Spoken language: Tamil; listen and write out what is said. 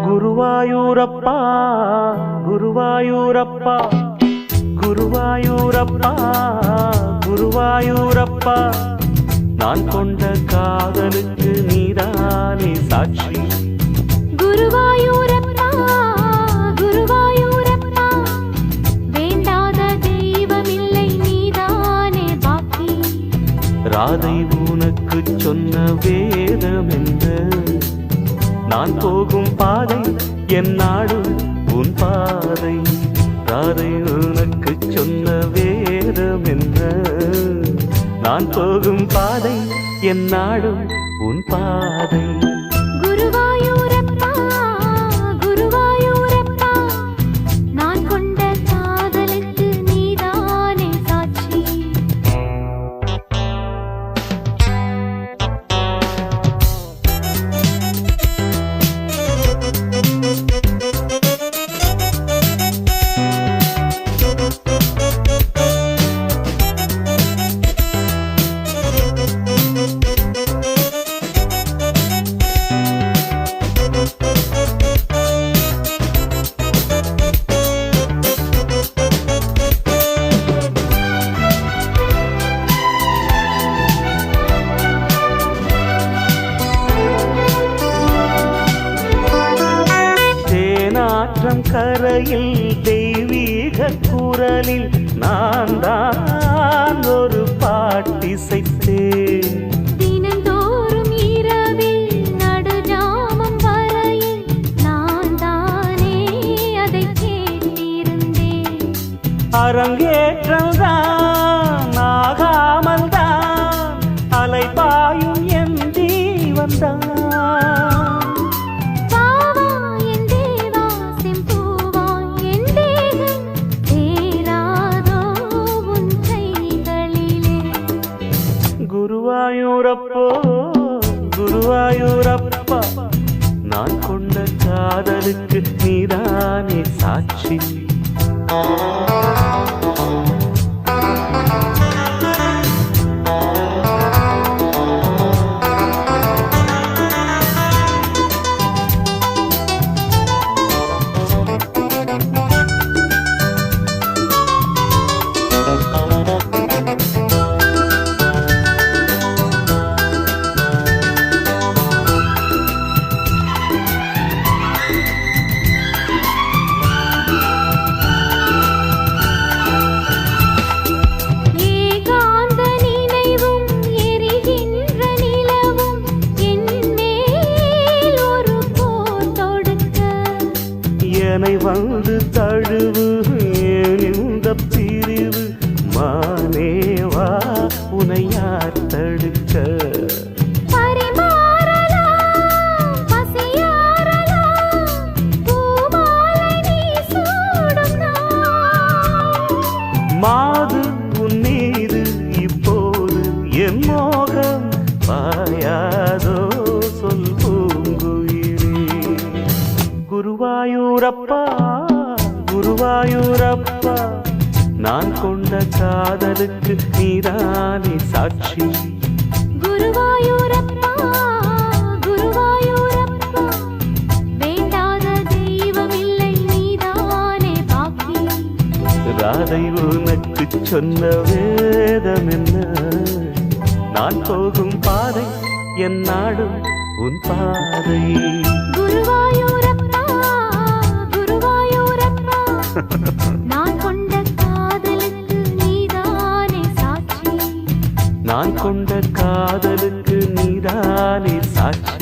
குருவாயூரப்பா குருவாயூரப்பா குருவாயூரப்பா குருவாயூரப்பா நான் கொண்ட காதலுக்கு நீதானே சாட்சி. குருவாயூரப்பா குருவாயூரப்பா வேண்டாத தெய்வமில்லை நீதானே பாக்கி. ராதை உனக்கு சொன்ன வேதம் என்ன? நான் போகும் பாதை என் நாடு உன் பாதை. ராதை உனக்கு சொன்ன வேதம் என்ன? நான் போகும் பாதை என் நாடு உன் பாதை. குருவாயூரப்பா குருவாயூரப்பா நான் கொண்ட காதலுக்கு நீதானே சாட்சி. கரையில் தெய்வீக குரலில் நான் தான் ஒரு பாட்டிசைத்தேன். தினந்தோறும் இரவில் நடுஜாமம் வரையில் நான் தானே அதை கேட்டிருந்தேன். அரங்கேற்றம் தான் ஆகாமல் தான் அலைபாயும் என் ஜீவன் தான். குருவாயூரப்போ குருவாயூரப்பா நான் கொண்ட காதலுக்கு நீதானே சாட்சி. என்னை வந்து தழுவு இந்த பிரிவு மானேவா உனை யார் தடுக்க? மாது உன் மீது இப்போது என் மோகம் பாயாதோ சொல் பூங்குயிலே. குருவாயூரப்பா குருவாயூரப்பா நான் கொண்ட காதலுக்கு நீதானே சாட்சி. குருவாயூரப்பா குருவாயூரப்பா வேண்டாத தெய்வமில்லை நீதானே பாக்கி. ராதை உனக்கு சொன்ன வேதம் என்ன? நான் போகும் பாதை என் நாடு உன் பாதை. குருவாயூரப்பா குருவாயூரப்பா நான் கொண்ட காதலுக்கு நீதானே சாட்சி. நான் கொண்ட காதலுக்கு நீதானே சாட்சி.